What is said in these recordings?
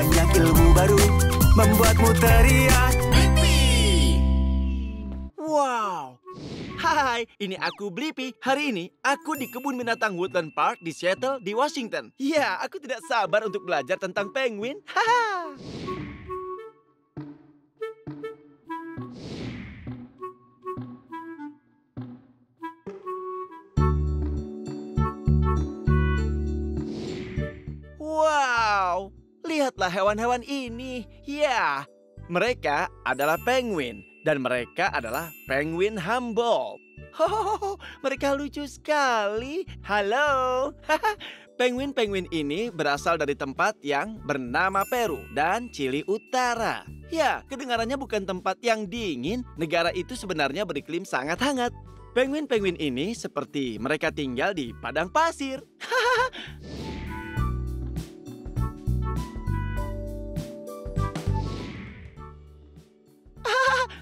banyak ilmu baru membuatmu teriak. Wow. Hai, ini aku Blippi. Hari ini aku di kebun binatang Woodland Park di Seattle, di Washington. Ya, aku tidak sabar untuk belajar tentang penguin. Haha. Wow, lihatlah hewan-hewan ini. Ya, mereka adalah penguin. Dan mereka adalah penguin Humboldt. Hohoho, mereka lucu sekali. Halo. Penguin-penguin ini berasal dari tempat yang bernama Peru dan Chili Utara. Ya, kedengarannya bukan tempat yang dingin. Negara itu sebenarnya beriklim sangat hangat. Penguin-penguin ini seperti mereka tinggal di padang pasir.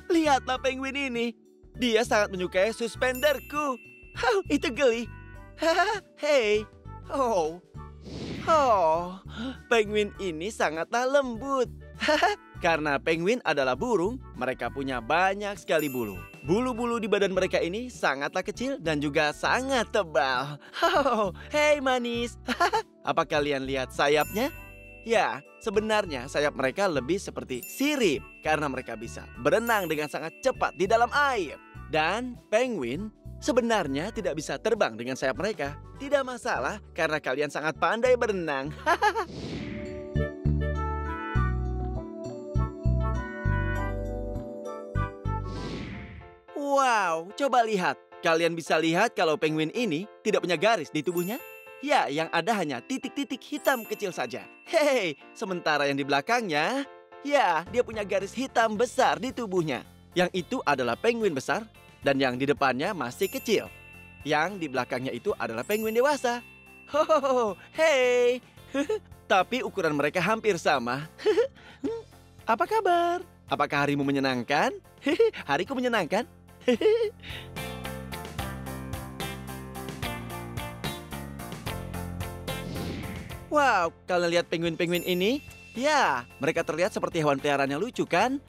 Lihatlah penguin ini. Dia sangat menyukai suspenderku. Itu geli. Hei. Oh. Penguin ini sangatlah lembut. Karena penguin adalah burung, mereka punya banyak sekali bulu. Bulu-bulu di badan mereka ini sangatlah kecil dan juga sangat tebal. Hei manis. Apa kalian lihat sayapnya? Ya, sebenarnya sayap mereka lebih seperti sirip karena mereka bisa berenang dengan sangat cepat di dalam air. Dan penguin sebenarnya tidak bisa terbang dengan sayap mereka. Tidak masalah karena kalian sangat pandai berenang. Wow, coba lihat. Kalian bisa lihat kalau penguin ini tidak punya garis di tubuhnya? Ya, yang ada hanya titik-titik hitam kecil saja. Hei, sementara yang di belakangnya, ya, dia punya garis hitam besar di tubuhnya. Yang itu adalah penguin besar, dan yang di depannya masih kecil. Yang di belakangnya itu adalah penguin dewasa. Hei. Tapi ukuran mereka hampir sama. Apa kabar? Apakah harimu menyenangkan? Hariku menyenangkan. Wow, kalian lihat penguin-penguin ini? Ya, mereka terlihat seperti hewan peliharaan yang lucu kan?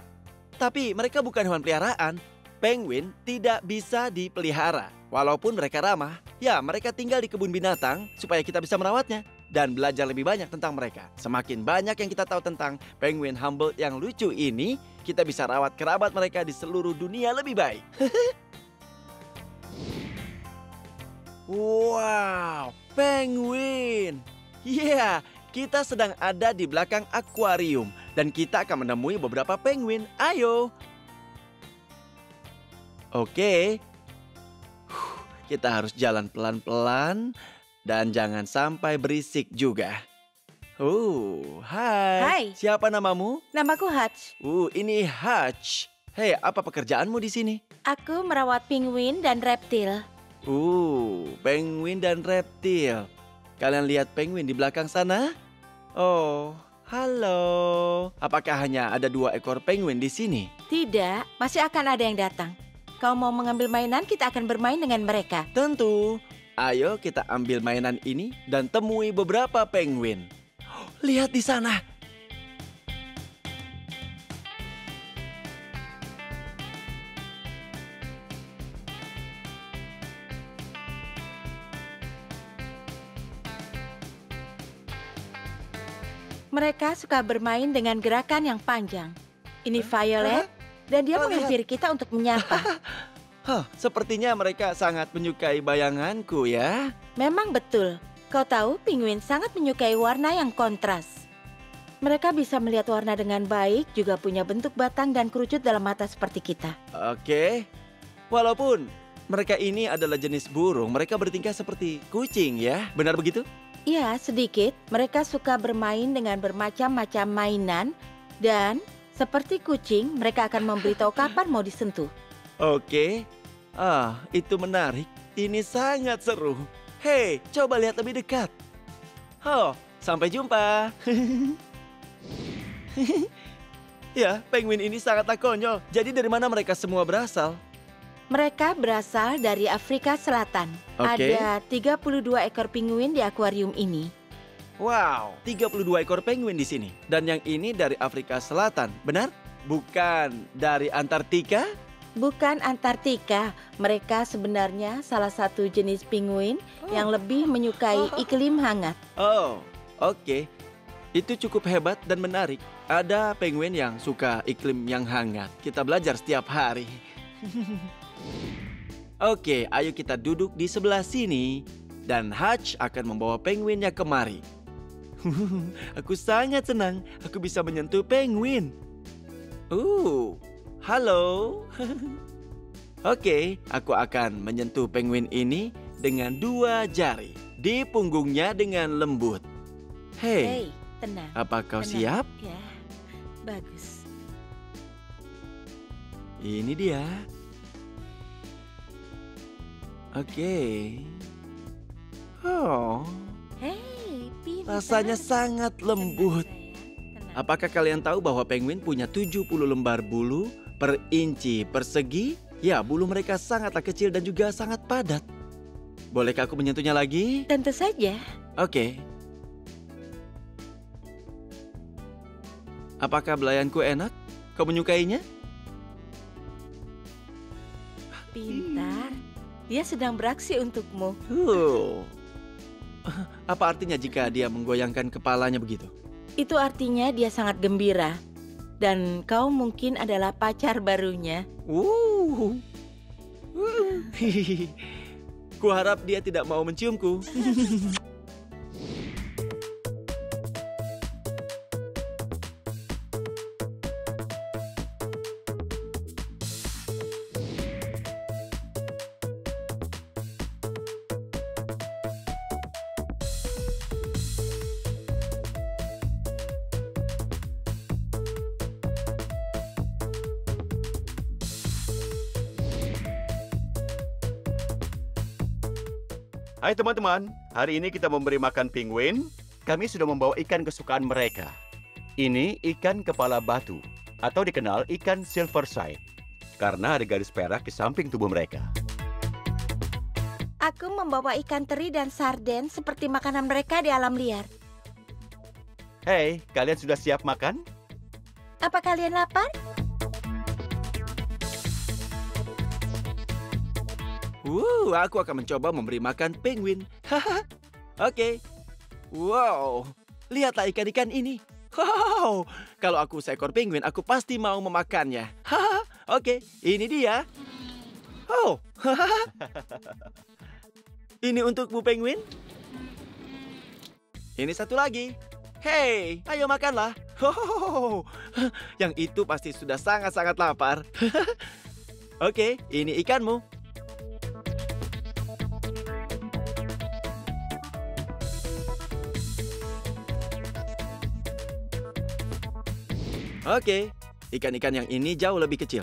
Tapi mereka bukan hewan peliharaan. Penguin tidak bisa dipelihara. Walaupun mereka ramah, ya mereka tinggal di kebun binatang supaya kita bisa merawatnya dan belajar lebih banyak tentang mereka. Semakin banyak yang kita tahu tentang penguin Humboldt yang lucu ini, kita bisa rawat kerabat mereka di seluruh dunia lebih baik. Wow, penguin. Ya, kita sedang ada di belakang akuarium dan kita akan menemui beberapa penguin. Ayo. Oke. Kita harus jalan pelan-pelan dan jangan sampai berisik juga. Hai. Hai. Siapa namamu? Namaku Hutch. Ini Hutch. Hei, apa pekerjaanmu di sini? Aku merawat penguin dan reptil. Penguin dan reptil. Kalian lihat penguin di belakang sana? Oh, halo. Apakah hanya ada 2 ekor penguin di sini? Tidak, masih akan ada yang datang. Kau mau mengambil mainan, kita akan bermain dengan mereka. Tentu. Ayo kita ambil mainan ini dan temui beberapa penguin. Lihat di sana. Mereka suka bermain dengan gerakan yang panjang. Ini Violet, dan dia menghampiri kita untuk menyapa. Sepertinya mereka sangat menyukai bayanganku ya. Memang betul. Kau tahu, penguin sangat menyukai warna yang kontras. Mereka bisa melihat warna dengan baik, juga punya bentuk batang dan kerucut dalam mata seperti kita. Oke. Walaupun mereka ini adalah jenis burung, mereka bertingkah seperti kucing ya. Benar begitu? Ya, sedikit. Mereka suka bermain dengan bermacam-macam mainan dan seperti kucing, mereka akan memberitahu kapan mau disentuh. Oke. Itu menarik. Ini sangat seru. Hei, coba lihat lebih dekat. Sampai jumpa. Ya, penguin ini sangatlah konyol. Jadi dari mana mereka semua berasal? Mereka berasal dari Afrika Selatan. Oke. Ada 32 ekor penguin di akuarium ini. Wow, 32 ekor penguin di sini. Dan yang ini dari Afrika Selatan, benar? Bukan dari Antartika? Bukan Antartika. Mereka sebenarnya salah satu jenis penguin yang lebih menyukai iklim hangat. Oh, oke. Itu cukup hebat dan menarik. Ada penguin yang suka iklim yang hangat. Kita belajar setiap hari. Oke, ayo kita duduk di sebelah sini. Dan Hutch akan membawa penguinnya kemari. Aku sangat senang. Aku bisa menyentuh penguin. Halo. Oke, aku akan menyentuh penguin ini dengan 2 jari. Di punggungnya dengan lembut. Hei, tenang. apa kau Tenang. siap? Ya, bagus. Ini dia. Oke. Oh, Hei, pintar. rasanya sangat lembut. Tenang, sayang. Tenang. Apakah kalian tahu bahwa penguin punya 70 lembar bulu per inci persegi? Ya, bulu mereka sangatlah kecil dan juga sangat padat. Bolehkah aku menyentuhnya lagi? Tentu saja. Oke. Apakah belayanku enak? Kau menyukainya? Pintar. Dia sedang beraksi untukmu. Apa artinya jika dia menggoyangkan kepalanya begitu? Itu artinya dia sangat gembira. Dan kau mungkin adalah pacar barunya. Kuharap dia tidak mau menciumku. Hai teman-teman, hari ini kita memberi makan penguin. Kami sudah membawa ikan kesukaan mereka. Ini ikan kepala batu, atau dikenal ikan silverside, karena ada garis perak di samping tubuh mereka. Aku membawa ikan teri dan sarden seperti makanan mereka di alam liar. Hei, kalian sudah siap makan? Apa kalian lapar? Aku akan mencoba memberi makan penguin. Oke. Wow, lihatlah ikan-ikan ini. Wow, kalau aku seekor penguin, aku pasti mau memakannya. Oke, ini dia. Oh, ini untukmu penguin. Ini satu lagi. Hei, ayo makanlah. Yang itu pasti sudah sangat-sangat lapar. Oke, ini ikanmu. Oke, ikan-ikan yang ini jauh lebih kecil.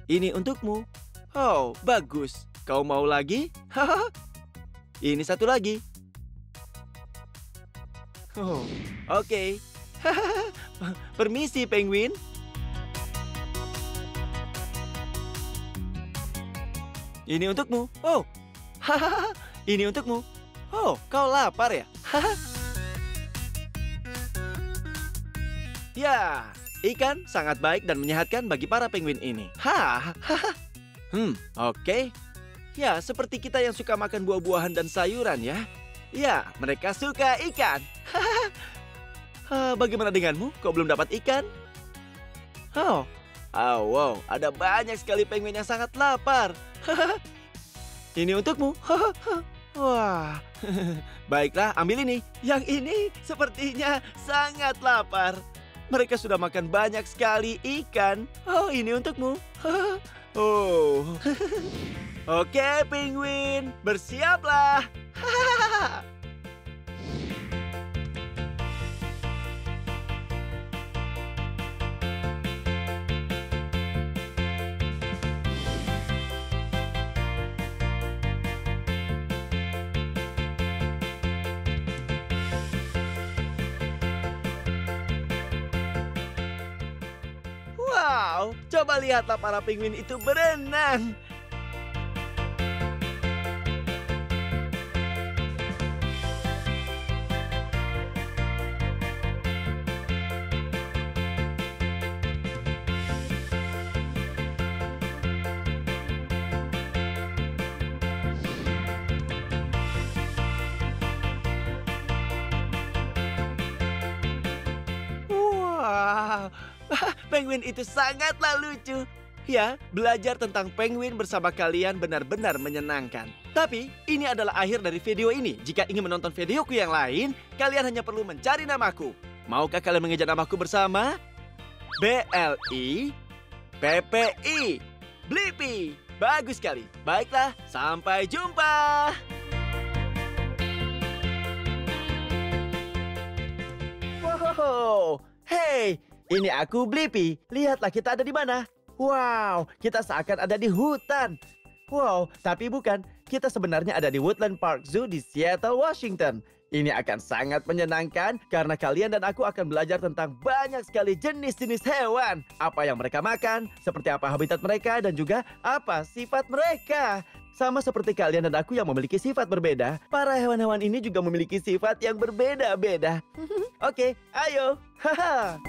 Ini untukmu. Oh, bagus. Kau mau lagi? Ini satu lagi. Oh, oke. Permisi, penguin. Ini untukmu. Oh, ini untukmu. Oh, kau lapar ya? Ya. Ikan sangat baik dan menyehatkan bagi para penguin ini. Oke. Ya, seperti kita yang suka makan buah-buahan dan sayuran ya. Ya, mereka suka ikan. Bagaimana denganmu? Kau belum dapat ikan? Wow, ada banyak sekali penguin yang sangat lapar. Ini untukmu. Wah, baiklah, ambil ini. Yang ini sepertinya sangat lapar. Mereka sudah makan banyak sekali ikan. Oh, ini untukmu. Oh. Oke, penguin, bersiaplah. Wow, coba lihatlah para penguin itu berenang. Wow, penguin itu sangatlah lucu. Ya, belajar tentang penguin bersama kalian benar-benar menyenangkan. Tapi, ini adalah akhir dari video ini. Jika ingin menonton videoku yang lain, kalian hanya perlu mencari namaku. Maukah kalian mengejar namaku bersama? BLIPPI. Blippi. Bagus sekali. Baiklah, sampai jumpa. Wow, hey, ini aku Blippi. Lihatlah kita ada di mana. Wow, kita seakan ada di hutan. Wow, tapi bukan. Kita sebenarnya ada di Woodland Park Zoo di Seattle, Washington. Ini akan sangat menyenangkan karena kalian dan aku akan belajar tentang banyak sekali jenis-jenis hewan. Apa yang mereka makan, seperti apa habitat mereka, dan juga apa sifat mereka. Sama seperti kalian dan aku yang memiliki sifat berbeda, para hewan-hewan ini juga memiliki sifat yang berbeda-beda. Oke, ayo. Haha.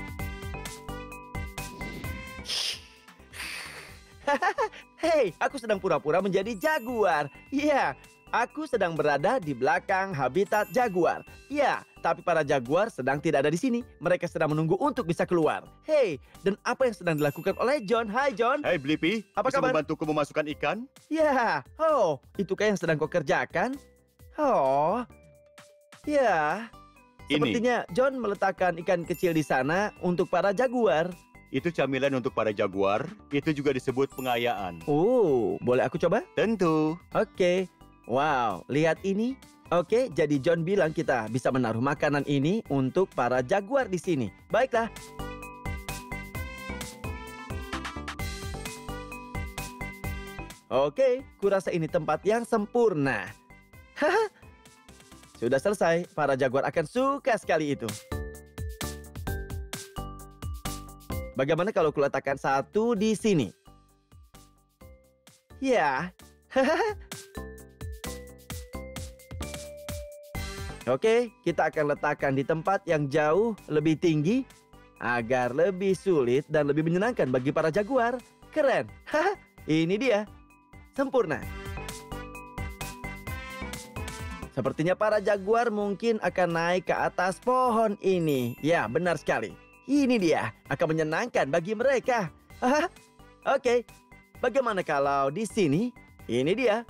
Hei, aku sedang pura-pura menjadi jaguar. Ya, aku sedang berada di belakang habitat jaguar. Ya, tapi para jaguar sedang tidak ada di sini. Mereka sedang menunggu untuk bisa keluar. Hei, dan apa yang sedang dilakukan oleh John? Hai, John. Hai Blippi, Apa bisa kabar? membantuku memasukkan ikan? Ya, oh, itukah yang sedang kau kerjakan? Oh, ya. Ini. Sepertinya John meletakkan ikan kecil di sana untuk para jaguar. Itu camilan untuk para jaguar. Itu juga disebut pengayaan. Oh, boleh aku coba? Tentu. Oke. Wow, lihat ini. Oke, jadi John bilang kita bisa menaruh makanan ini untuk para jaguar di sini. Baiklah. Oke, kurasa ini tempat yang sempurna. Haha. Sudah selesai, para jaguar akan suka sekali itu. Bagaimana kalau kuletakkan satu di sini? Ya. Oke, kita akan letakkan di tempat yang jauh lebih tinggi agar lebih sulit dan lebih menyenangkan bagi para jaguar. Keren. Ini dia. Sempurna. Sepertinya para jaguar mungkin akan naik ke atas pohon ini. Ya, benar sekali. Ini dia, akan menyenangkan bagi mereka. Oke, bagaimana kalau di sini? Ini dia.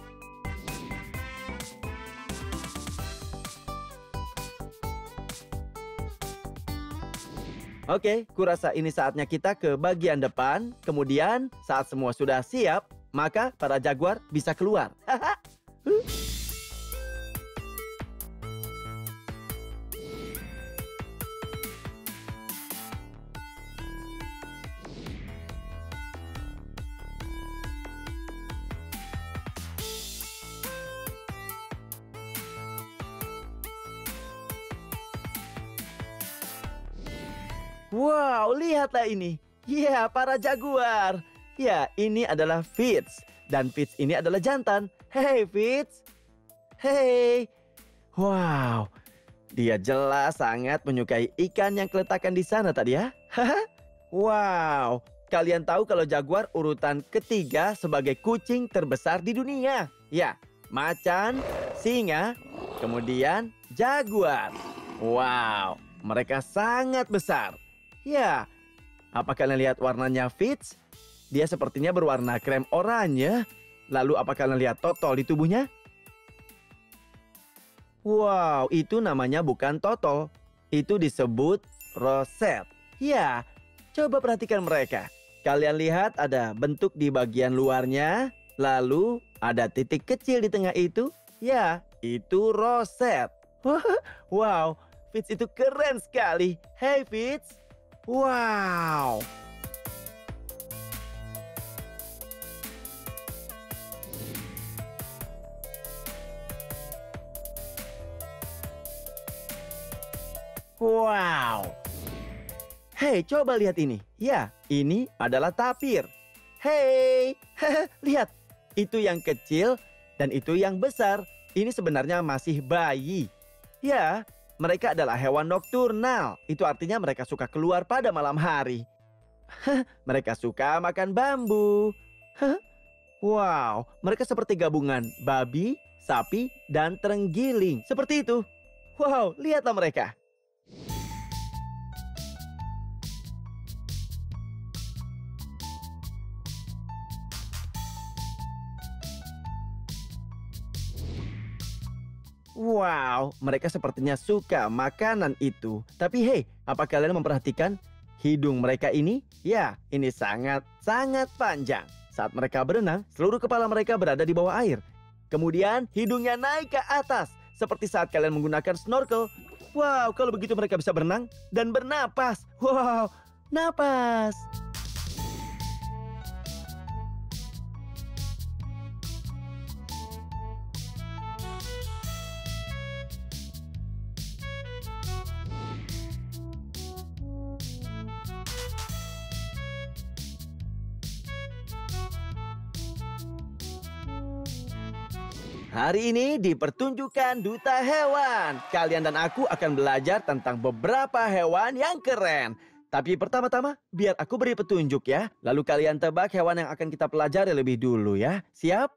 Oke, kurasa ini saatnya kita ke bagian depan. Kemudian, saat semua sudah siap, maka para jaguar bisa keluar. Wow, lihatlah ini. Ya, para jaguar. Ya, ini adalah Fitz. Dan Fitz ini adalah jantan. Hei, Fitz. Hei. Wow, dia jelas sangat menyukai ikan yang keletakan di sana tadi ya. Wow, kalian tahu kalau jaguar urutan ketiga sebagai kucing terbesar di dunia. Ya, macan, singa, kemudian jaguar. Wow, mereka sangat besar. Ya, apa kalian lihat warnanya Fitz? Dia sepertinya berwarna krem oranye. Lalu apa kalian lihat totol di tubuhnya? Wow, itu namanya bukan totol. Itu disebut roset. Ya, coba perhatikan mereka. Kalian lihat ada bentuk di bagian luarnya. Lalu ada titik kecil di tengah itu. Ya, itu roset. Wow, Fitz itu keren sekali. Hey Fitz. Wow. Wow. Hei, coba lihat ini. Ya, ini adalah tapir. Hei, lihat. Itu yang kecil dan itu yang besar. Ini sebenarnya masih bayi. Ya, mereka adalah hewan nokturnal. Itu artinya mereka suka keluar pada malam hari. Mereka suka makan bambu. Wow, mereka seperti gabungan babi, sapi, dan terenggiling. Seperti itu. Wow, lihatlah mereka. Wow, mereka sepertinya suka makanan itu. Tapi hey, apa kalian memperhatikan hidung mereka ini? Ya, ini sangat panjang. Saat mereka berenang, seluruh kepala mereka berada di bawah air. Kemudian hidungnya naik ke atas, seperti saat kalian menggunakan snorkel. Wow, kalau begitu mereka bisa berenang dan bernapas. Wow, napas. Hari ini dipertunjukkan Duta Hewan. Kalian dan aku akan belajar tentang beberapa hewan yang keren. Tapi pertama-tama, biar aku beri petunjuk ya. Lalu kalian tebak hewan yang akan kita pelajari lebih dulu ya. Siap?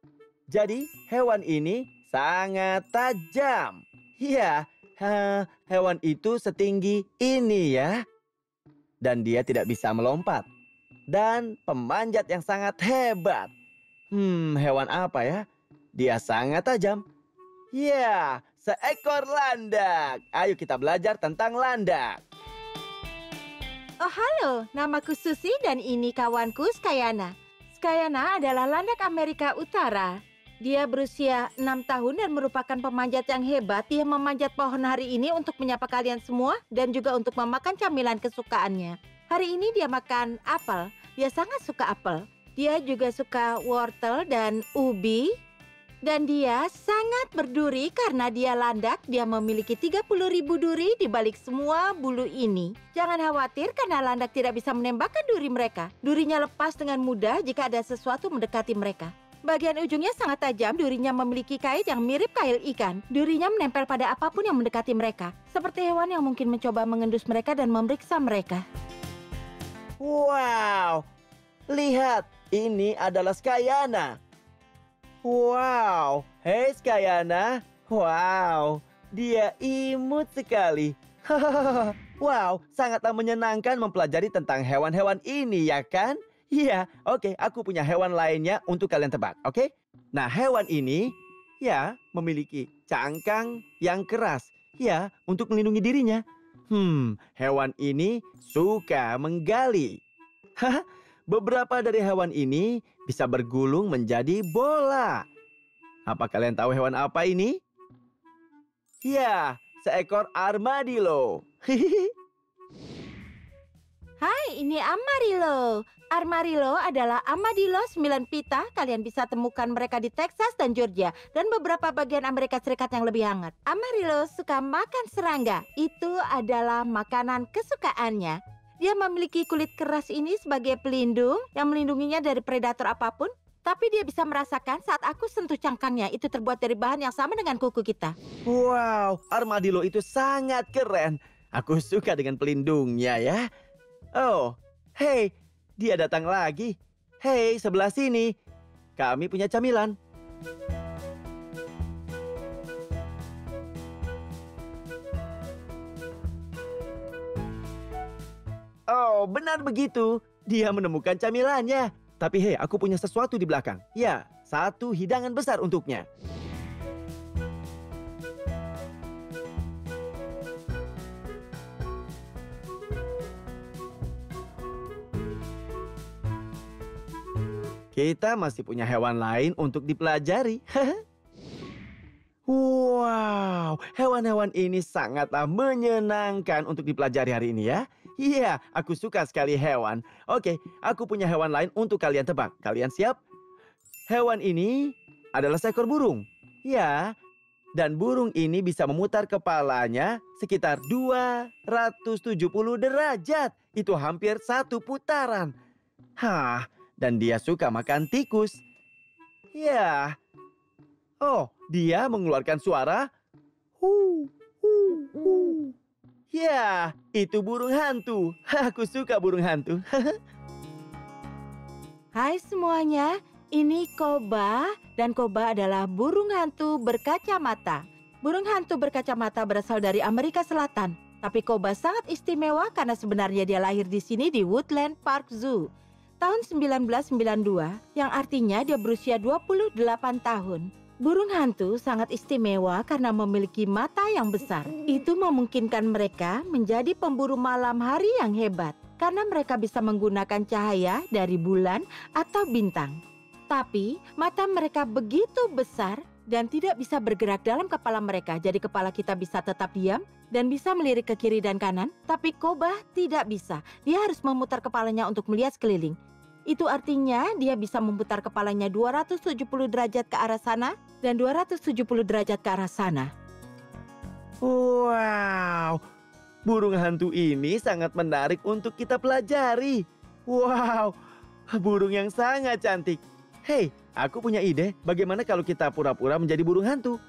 Jadi, hewan ini sangat tajam. Ya, hewan itu setinggi ini ya. Dan dia tidak bisa melompat. Dan pemanjat yang sangat hebat. Hewan apa ya? Dia sangat tajam. Ya, seekor landak. Ayo kita belajar tentang landak. Oh halo, namaku Susi dan ini kawanku Skyana. Skyana adalah landak Amerika Utara. Dia berusia 6 tahun dan merupakan pemanjat yang hebat. Dia memanjat pohon hari ini untuk menyapa kalian semua dan juga untuk memakan camilan kesukaannya. Hari ini dia makan apel. Dia sangat suka apel. Dia juga suka wortel dan ubi. Dan dia sangat berduri karena dia landak. Dia memiliki 30.000 duri di balik semua bulu ini. Jangan khawatir karena landak tidak bisa menembakkan duri mereka. Durinya lepas dengan mudah jika ada sesuatu mendekati mereka. Bagian ujungnya sangat tajam, durinya memiliki kait yang mirip kail ikan. Durinya menempel pada apapun yang mendekati mereka. Seperti hewan yang mungkin mencoba mengendus mereka dan memeriksa mereka. Wow, lihat, ini adalah Skyana. Wow, hei Skyana. Wow, dia imut sekali. Wow, sangatlah menyenangkan mempelajari tentang hewan-hewan ini ya kan? Iya, oke, aku punya hewan lainnya untuk kalian tebak, oke? Nah, hewan ini, ya, memiliki cangkang yang keras. Ya, untuk melindungi dirinya. Hewan ini suka menggali. Beberapa dari hewan ini bisa bergulung menjadi bola. Apa kalian tahu hewan apa ini? Ya, seekor armadillo. Hai, ini Amarillo. Armadillo adalah armadillo 9 pita. Kalian bisa temukan mereka di Texas dan Georgia dan beberapa bagian Amerika Serikat yang lebih hangat. Amarillo suka makan serangga. Itu adalah makanan kesukaannya. Dia memiliki kulit keras ini sebagai pelindung yang melindunginya dari predator apapun. Tapi dia bisa merasakan saat aku sentuh cangkangnya. Itu terbuat dari bahan yang sama dengan kuku kita. Wow, armadillo itu sangat keren. Aku suka dengan pelindungnya ya. Oh, hei, dia datang lagi. Hei, sebelah sini. Kami punya camilan. Oh, benar begitu. Dia menemukan camilannya. Tapi hei, aku punya sesuatu di belakang. Ya, satu hidangan besar untuknya. Kita masih punya hewan lain untuk dipelajari. Wow, hewan-hewan ini sangatlah menyenangkan untuk dipelajari hari ini ya. Iya, aku suka sekali hewan. Oke, aku punya hewan lain untuk kalian tebak. Kalian siap? Hewan ini adalah seekor burung. Ya, dan burung ini bisa memutar kepalanya sekitar 270 derajat. Itu hampir 1 putaran. Dan dia suka makan tikus. Ya. Oh, dia mengeluarkan suara. Ya, itu burung hantu. Aku suka burung hantu. Hai semuanya, ini Koba. Dan Koba adalah burung hantu berkacamata. Burung hantu berkacamata berasal dari Amerika Selatan. Tapi Koba sangat istimewa karena sebenarnya dia lahir di sini di Woodland Park Zoo. Tahun 1992, yang artinya dia berusia 28 tahun. Burung hantu sangat istimewa karena memiliki mata yang besar. Itu memungkinkan mereka menjadi pemburu malam hari yang hebat karena mereka bisa menggunakan cahaya dari bulan atau bintang. Tapi mata mereka begitu besar dan tidak bisa bergerak dalam kepala mereka. Jadi kepala kita bisa tetap diam dan bisa melirik ke kiri dan kanan. Tapi kobah tidak bisa. Dia harus memutar kepalanya untuk melihat sekeliling. Itu artinya dia bisa memutar kepalanya 270 derajat ke arah sana dan 270 derajat ke arah sana. Wow, burung hantu ini sangat menarik untuk kita pelajari. Wow, burung yang sangat cantik. Hei, aku punya ide. Bagaimana kalau kita pura-pura menjadi burung hantu?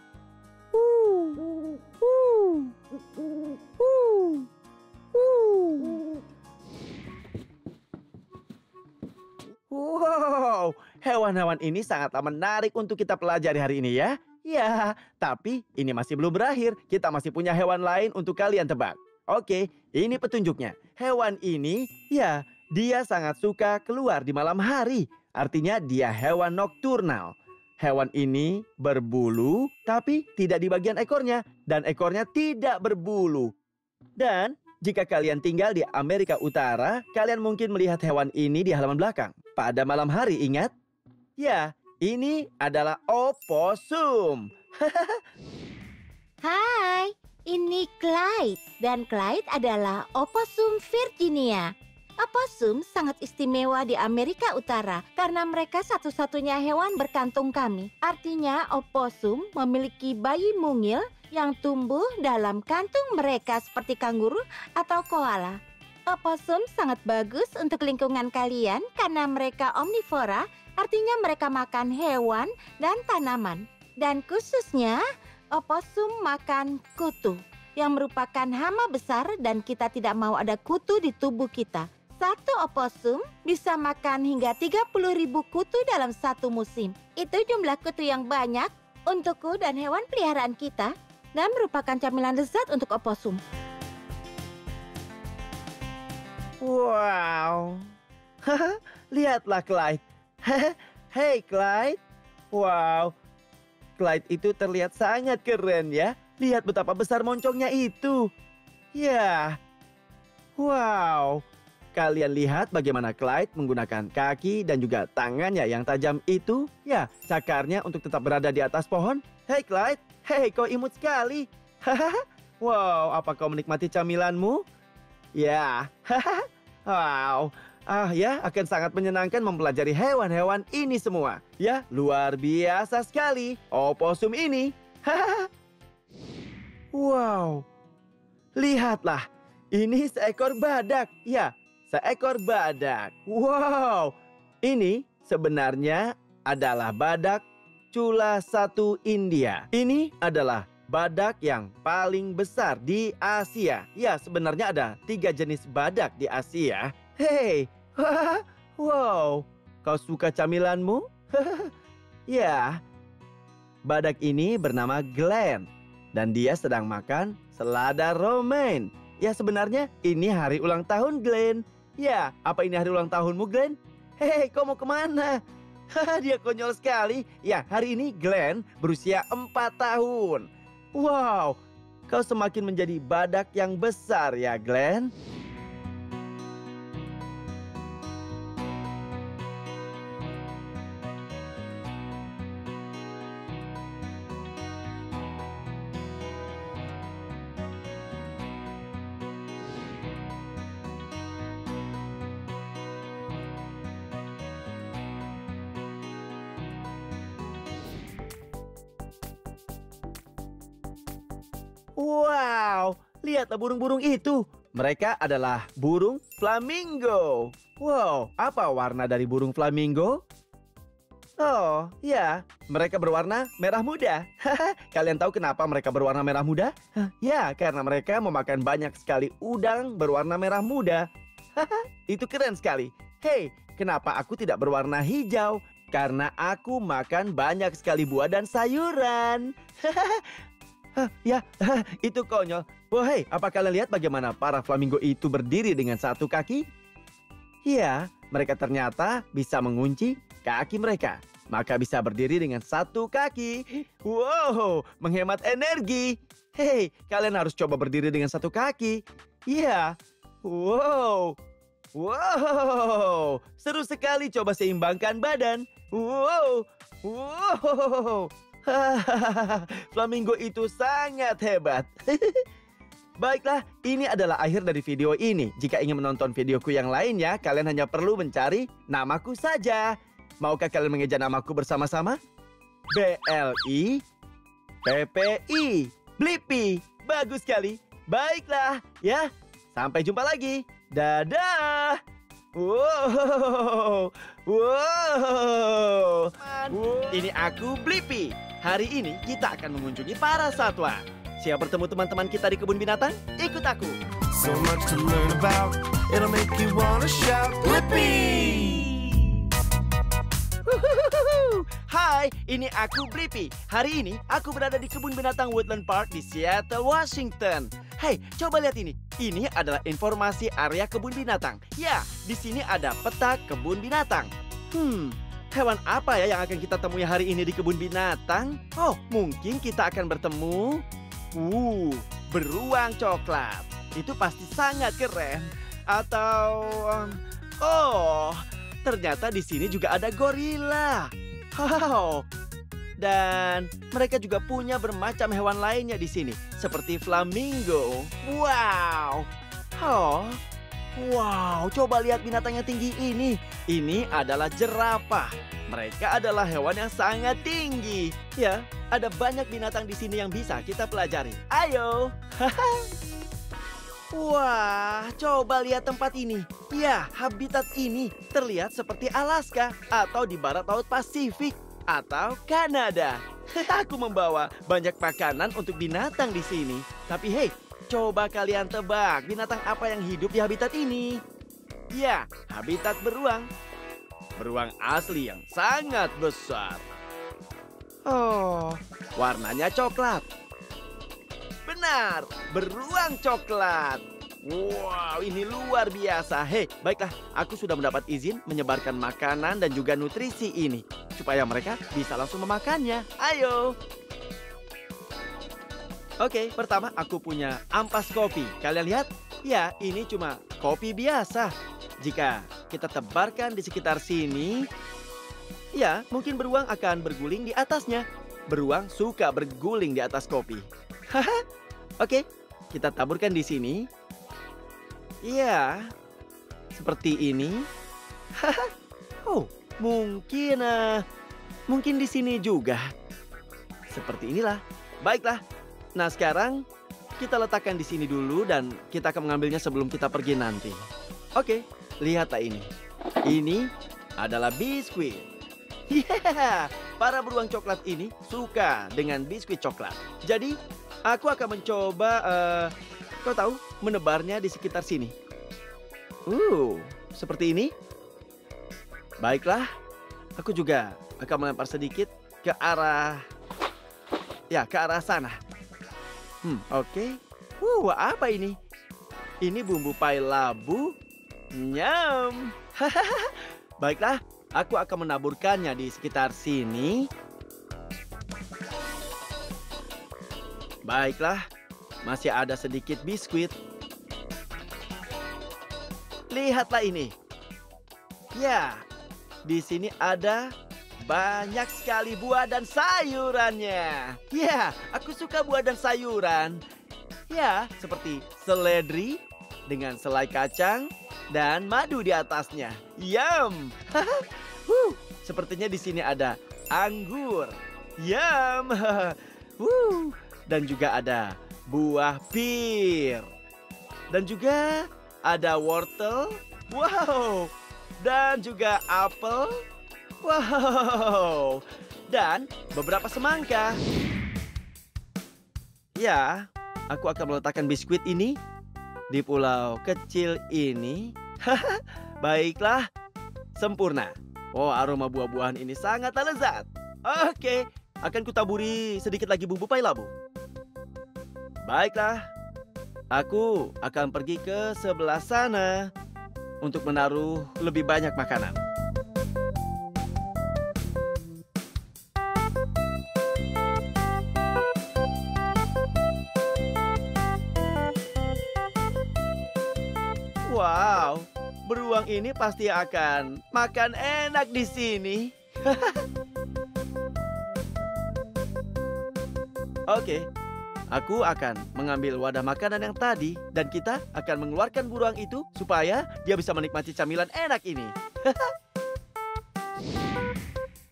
Wow, hewan-hewan ini sangatlah menarik untuk kita pelajari hari ini ya. Ya, tapi ini masih belum berakhir. Kita masih punya hewan lain untuk kalian tebak. Oke, ini petunjuknya. Hewan ini, ya, dia sangat suka keluar di malam hari. Artinya dia hewan nokturnal. Hewan ini berbulu, tapi tidak di bagian ekornya. Dan ekornya tidak berbulu. Dan jika kalian tinggal di Amerika Utara, kalian mungkin melihat hewan ini di halaman belakang. Pada malam hari, ingat? Ya, ini adalah oposum. Hai, ini Clyde. Dan Clyde adalah oposum Virginia. Oposum sangat istimewa di Amerika Utara karena mereka satu-satunya hewan berkantung kami. Artinya oposum memiliki bayi mungil yang tumbuh dalam kantung mereka seperti kanguru atau koala. Oposum sangat bagus untuk lingkungan kalian karena mereka omnivora, artinya mereka makan hewan dan tanaman. Dan khususnya, oposum makan kutu, yang merupakan hama besar dan kita tidak mau ada kutu di tubuh kita. Satu oposum bisa makan hingga 30.000 kutu dalam satu musim. Itu jumlah kutu yang banyak untukku dan hewan peliharaan kita dan merupakan camilan lezat untuk oposum. Wow. Lihatlah Clyde. Hei Clyde. Wow. Clyde itu terlihat sangat keren ya. Lihat betapa besar moncongnya itu. Ya. Wow. Kalian lihat bagaimana Clyde menggunakan kaki dan juga tangannya yang tajam itu. Ya, cakarnya untuk tetap berada di atas pohon. Hei Clyde. Hei, kau imut sekali. Wow, apa kau menikmati camilanmu? Ya, wow, ya akan sangat menyenangkan mempelajari hewan-hewan ini semua. Ya, luar biasa sekali, oposum ini. Wow, lihatlah, ini seekor badak. Ya, seekor badak. Wow, ini sebenarnya adalah badak Chula 1 India. Ini adalah badak yang paling besar di Asia. Ya, sebenarnya ada 3 jenis badak di Asia. Hei, wow, kau suka camilanmu? Ya, badak ini bernama Glenn. Dan dia sedang makan selada romaine. Ya, sebenarnya ini hari ulang tahun Glenn. Ya, apa ini hari ulang tahunmu Glenn? Hei, kau mau kemana? Dia konyol sekali. Ya, hari ini Glenn berusia 4 tahun. Wow, kau semakin menjadi badak yang besar ya, Glenn. Wow, lihatlah burung-burung itu. Mereka adalah burung flamingo. Wow, apa warna dari burung flamingo? Oh, ya, mereka berwarna merah muda. Kalian tahu kenapa mereka berwarna merah muda? Ya, karena mereka memakan banyak sekali udang berwarna merah muda. Itu keren sekali. Hei, kenapa aku tidak berwarna hijau? Karena aku makan banyak sekali buah dan sayuran. Ya, itu konyol. Oh, hei, apa kalian lihat bagaimana para flamingo itu berdiri dengan satu kaki? Ya, mereka ternyata bisa mengunci kaki mereka. maka bisa berdiri dengan satu kaki. Wow, menghemat energi. Hei, kalian harus coba berdiri dengan satu kaki. Iya. Wow. Wow. Seru sekali coba seimbangkan badan. Wow. Wow. Flamingo itu sangat hebat. Baiklah, ini adalah akhir dari video ini. Jika ingin menonton videoku yang lainnya, kalian hanya perlu mencari namaku saja. Maukah kalian mengeja namaku bersama-sama? B-L-I-P-P-I. Blippi. Bagus sekali. Baiklah, ya. Sampai jumpa lagi. Dadah. Wow. Wow. Ini aku Blippi. Hari ini kita akan mengunjungi para satwa. Siap bertemu teman-teman kita di kebun binatang? Ikut aku. So much to learn about, it'll make you wanna shout, Blippi! Hai, ini aku Blippi. Hari ini aku berada di kebun binatang Woodland Park di Seattle, Washington. Hei, coba lihat ini. Ini adalah informasi area kebun binatang. Ya, di sini ada peta kebun binatang. Hewan apa ya yang akan kita temui hari ini di kebun binatang? Oh, mungkin kita akan bertemu beruang coklat. Itu pasti sangat keren. Atau ternyata di sini juga ada gorila. Wow. Dan mereka juga punya bermacam hewan lainnya di sini, seperti flamingo. Wow. Wow, coba lihat binatang yang tinggi ini. Ini adalah jerapah. Mereka adalah hewan yang sangat tinggi. Ya, ada banyak binatang di sini yang bisa kita pelajari. Ayo. Wah, coba lihat tempat ini. Ya, habitat ini terlihat seperti Alaska atau di barat laut Pasifik atau Kanada. Aku membawa banyak makanan untuk binatang di sini. Tapi hei, coba kalian tebak binatang apa yang hidup di habitat ini? Ya, habitat beruang. Beruang asli yang sangat besar. Oh, warnanya coklat. Benar, beruang coklat. Wow, ini luar biasa. Hei, baiklah, aku sudah mendapat izin menyebarkan makanan dan juga nutrisi ini, supaya mereka bisa langsung memakannya. Ayo. Oke, pertama aku punya ampas kopi. Kalian lihat? Ya, ini cuma kopi biasa. Jika kita tebarkan di sekitar sini, ya, mungkin beruang akan berguling di atasnya. Beruang suka berguling di atas kopi. Haha. Oke, kita taburkan di sini. Ya, seperti ini. Haha. Oh, mungkin di sini juga. Seperti inilah. Baiklah. Nah, sekarang kita letakkan di sini dulu dan kita akan mengambilnya sebelum kita pergi nanti. Oke, lihatlah ini. Ini adalah biskuit. Yeah, para beruang coklat ini suka dengan biskuit coklat. Jadi, aku akan mencoba, kau tahu, menebarnya di sekitar sini. Seperti ini. Baiklah, aku juga akan melempar sedikit ke arah sana. Oke. Apa ini? Ini bumbu pai labu. Nyam. Baiklah, aku akan menaburkannya di sekitar sini. Baiklah, masih ada sedikit biskuit. Lihatlah ini. Ya, di sini ada banyak sekali buah dan sayurannya. Ya, aku suka buah dan sayuran. Ya, seperti seledri dengan selai kacang dan madu di atasnya. Yum. Sepertinya di sini ada anggur. Yum. Dan juga ada buah pir. Dan juga ada wortel. Wow. Dan juga apel. Wow. Dan beberapa semangka. Ya, aku akan meletakkan biskuit ini di pulau kecil ini. Baiklah, sempurna. Oh, aroma buah-buahan ini sangat lezat. Oke, akan kutaburi sedikit lagi bumbu pai labu. Baiklah, aku akan pergi ke sebelah sana untuk menaruh lebih banyak makanan. beruang ini pasti akan makan enak di sini. Oke, aku akan mengambil wadah makanan yang tadi dan kita akan mengeluarkan beruang itu supaya dia bisa menikmati camilan enak ini.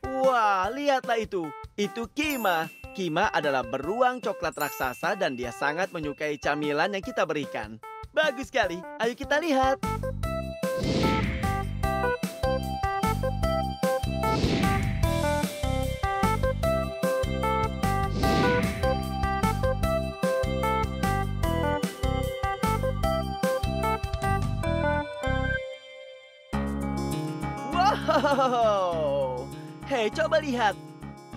Wah, lihatlah itu. Itu Kima. Kima adalah beruang coklat raksasa dan dia sangat menyukai camilan yang kita berikan. Bagus sekali. Ayo kita lihat. Wow. Hei, coba lihat.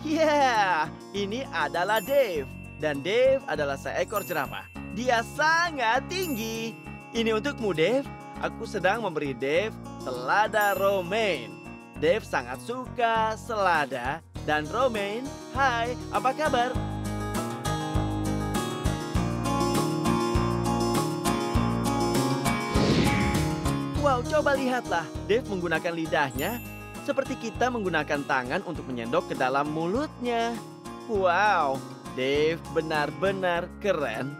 Ya, ini adalah Dave. Dan Dave adalah seekor jerapah. Dia sangat tinggi. Ini untukmu, Dave. Aku sedang memberi Dave selada romaine. Dave sangat suka selada. Dan romaine, hai, apa kabar? Wow, coba lihatlah. Dave menggunakan lidahnya seperti kita menggunakan tangan untuk menyendok ke dalam mulutnya. Wow, Dave benar-benar keren.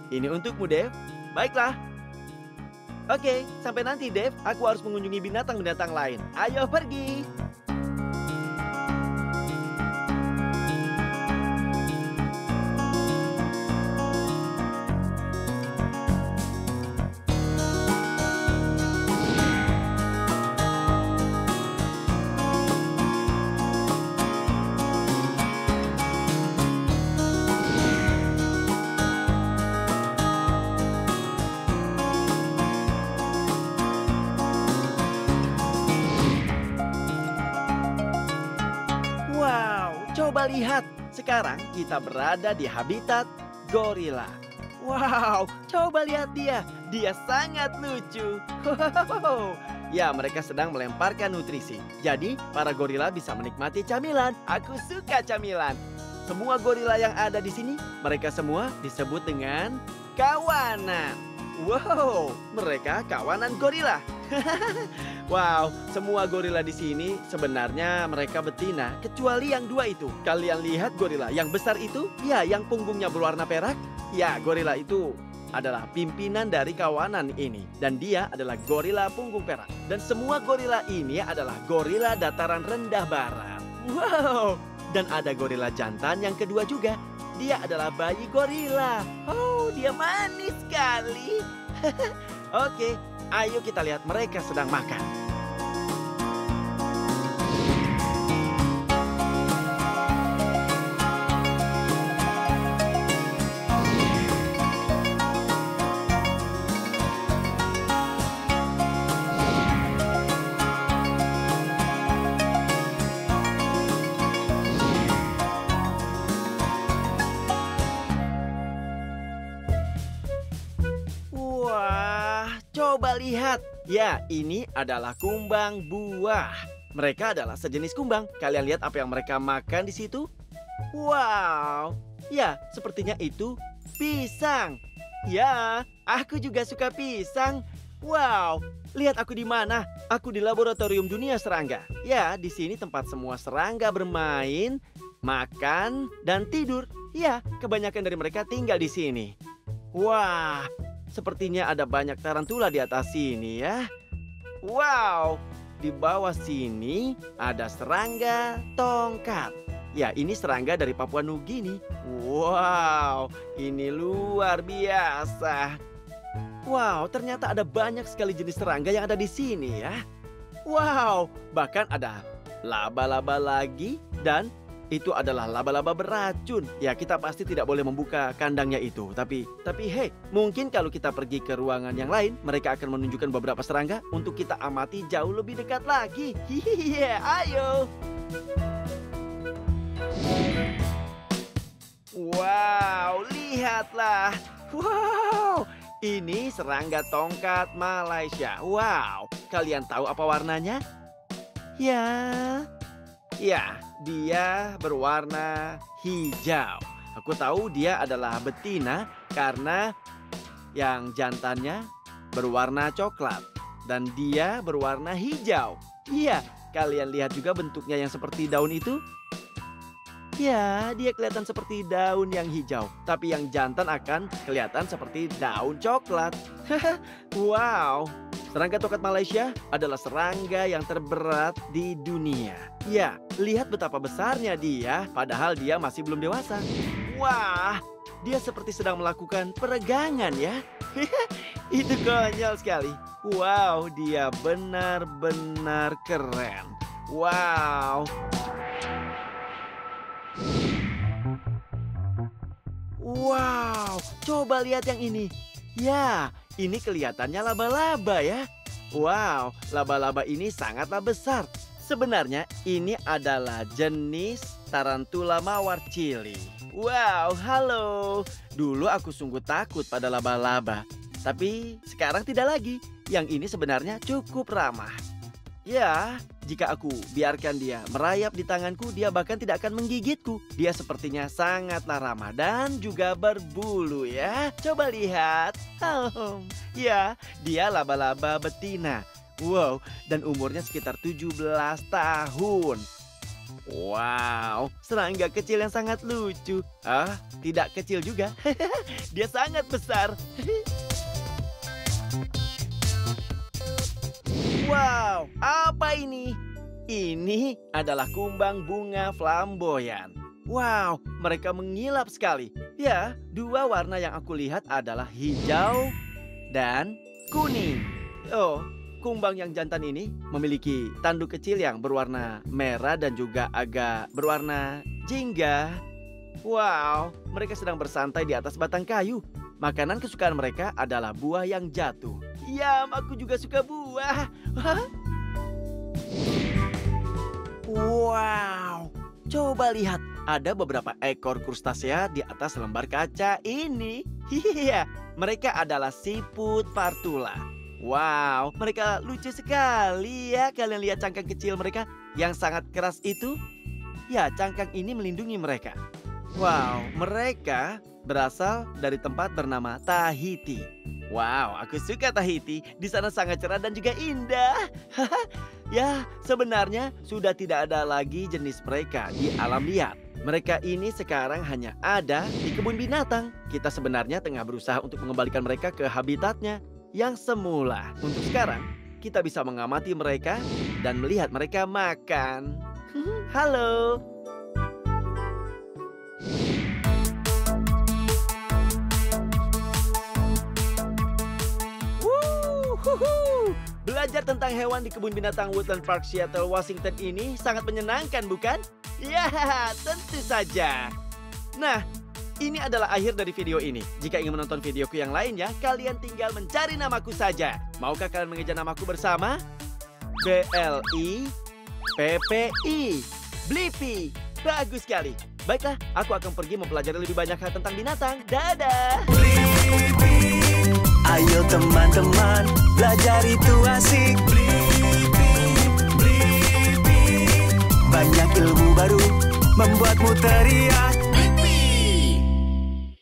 Ini untukmu, Dave. Baiklah. Oke, sampai nanti, Dave. Aku harus mengunjungi binatang-binatang lain. Ayo pergi. Coba lihat, sekarang kita berada di habitat gorila. Wow, coba lihat dia. Dia sangat lucu. Ya, mereka sedang melemparkan nutrisi. Jadi, para gorila bisa menikmati camilan. Aku suka camilan. Semua gorila yang ada di sini, mereka semua disebut dengan kawanan. Wow, mereka kawanan gorila. Wow, semua gorila di sini sebenarnya mereka betina, kecuali yang dua itu. Kalian lihat gorila yang besar itu? Ya, yang punggungnya berwarna perak. Ya, gorila itu adalah pimpinan dari kawanan ini. Dan dia adalah gorila punggung perak. Dan semua gorila ini adalah gorila dataran rendah barat. Wow, dan ada gorila jantan yang kedua juga. Dia adalah bayi gorila. Oh, dia manis sekali. Oke, ayo kita lihat mereka sedang makan. Coba lihat. Ya, ini adalah kumbang buah. Mereka adalah sejenis kumbang. Kalian lihat apa yang mereka makan di situ? Wow. Ya, sepertinya itu pisang. Ya, aku juga suka pisang. Wow. Lihat aku di mana? Aku di laboratorium dunia serangga. Ya, di sini tempat semua serangga bermain, makan, dan tidur. Ya, kebanyakan dari mereka tinggal di sini. Wah. Sepertinya ada banyak tarantula di atas sini ya. Wow, di bawah sini ada serangga tongkat. Ya, ini serangga dari Papua Nugini. Wow, ini luar biasa. Wow, ternyata ada banyak sekali jenis serangga yang ada di sini ya. Wow, bahkan ada laba-laba lagi dan itu adalah laba-laba beracun. Ya, kita pasti tidak boleh membuka kandangnya itu. Tapi hey, mungkin kalau kita pergi ke ruangan yang lain, mereka akan menunjukkan beberapa serangga untuk kita amati jauh lebih dekat lagi. Hihihi, ayo. Wow, lihatlah. Wow, ini serangga tongkat Malaysia. Wow, kalian tahu apa warnanya? Ya, dia berwarna hijau. Aku tahu dia adalah betina karena yang jantannya berwarna coklat. Dan dia berwarna hijau. Iya, kalian lihat juga bentuknya yang seperti daun itu? Ya, dia kelihatan seperti daun yang hijau. Tapi yang jantan akan kelihatan seperti daun coklat. Wow, serangga tongkat Malaysia adalah serangga yang terberat di dunia. Ya, lihat betapa besarnya dia, padahal dia masih belum dewasa. Wah, dia seperti sedang melakukan peregangan ya. Itu konyol sekali. Wow, dia benar-benar keren. Wow. Wow, coba lihat yang ini. Ya, ini kelihatannya laba-laba ya. Wow, laba-laba ini sangatlah besar. Sebenarnya ini adalah jenis tarantula mawar cili. Wow, halo. Dulu aku sungguh takut pada laba-laba. Tapi sekarang tidak lagi. Yang ini sebenarnya cukup ramah. Ya, jika aku biarkan dia merayap di tanganku, dia bahkan tidak akan menggigitku. Dia sepertinya sangatlah ramah dan juga berbulu ya. Coba lihat. Ya, dia laba-laba betina. Wow, dan umurnya sekitar 17 tahun. Wow, serangga kecil yang sangat lucu. Tidak kecil juga. Dia sangat besar. Wow, apa ini? Ini adalah kumbang bunga flamboyan. Wow, mereka mengilap sekali. Ya, dua warna yang aku lihat adalah hijau dan kuning. Oh, kumbang yang jantan ini memiliki tanduk kecil yang berwarna merah dan juga agak berwarna jingga. Wow, mereka sedang bersantai di atas batang kayu. Makanan kesukaan mereka adalah buah yang jatuh. Yam, aku juga suka buah. Wow, coba lihat. Ada beberapa ekor krustasea di atas lembar kaca ini. Iya, mereka adalah siput partula. Wow, mereka lucu sekali ya. Kalian lihat cangkang kecil mereka yang sangat keras itu? Ya, cangkang ini melindungi mereka. Wow, mereka berasal dari tempat bernama Tahiti. Wow, aku suka Tahiti. Di sana sangat cerah dan juga indah. Ya, sebenarnya sudah tidak ada lagi jenis mereka di alam liar. Mereka ini sekarang hanya ada di kebun binatang. Kita sebenarnya tengah berusaha untuk mengembalikan mereka ke habitatnya yang semula. Untuk sekarang, kita bisa mengamati mereka dan melihat mereka makan. Halo. Belajar tentang hewan di kebun binatang Woodland Park Seattle, Washington ini sangat menyenangkan, bukan? Ya, tentu saja. Nah, ini adalah akhir dari video ini. Jika ingin menonton videoku yang lainnya, kalian tinggal mencari namaku saja. Maukah kalian mengejar namaku bersama? BLIPPI. Blippi. Bagus sekali. Baiklah, aku akan pergi mempelajari lebih banyak hal tentang binatang. Dadah! Ayo teman-teman, belajar itu asik. Banyak ilmu baru membuatmu teriak.